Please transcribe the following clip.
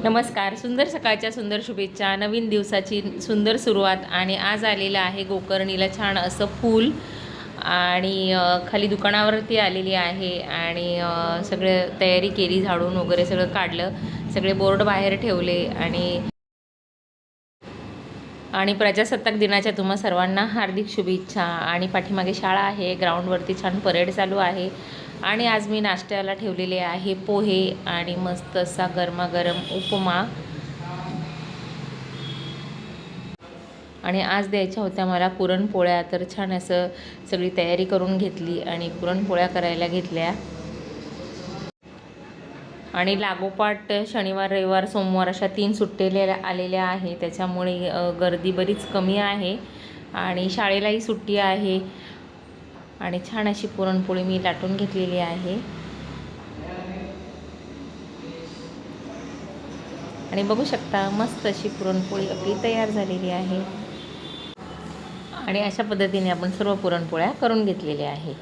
नमस्कार. सुंदर सकाळच्या सुंदर शुभेच्छा. नवीन दिवसाची सुंदर सुरुवात. आणि आज आलेलं आहे गोकर्णीला छान असं फूल. आणि खाली दुकानावरती आलेली आहे आणि सगळे तयारी केली, झाडून वगैरे सगळं काढलं, सगळे बोर्ड बाहेर ठेवले. आणि प्रजासत्ताक दिनाच्या तुम्हा सर्वांना हार्दिक शुभेच्छा. आणि पाठीमागे शाळा आहे, ग्राउंडवरती छान परेड चालू आहे. आणि आज मी नाश्त्याला ठेवलेले आहे पोहे आणि मस्त असा गरमागरम उपमा. आणि आज द्यायच्या होत्या मला पुरणपोळ्या, तर छान असं सगळी तयारी करून घेतली आणि पुरणपोळ्या करायला घेतल्या. आणि लागोपाठ शनिवार, रविवार, सोमवार अशा 3 सुट्ट्या आलेल्या आहे, त्याच्यामुळे गर्दी बरीच कमी आहे आणि शाळेलाही सुट्टी आहे. आणि छान अशी पुरणपोळी मी लाटून घेतलेली आहे. आणि बघू शकता मस्त अशी पुरणपोळी आपली तयार झालेली आहे. आणि अशा पद्धतीने आपण सर्व पुरणपोळ्या करून घेतलेल्या आहे.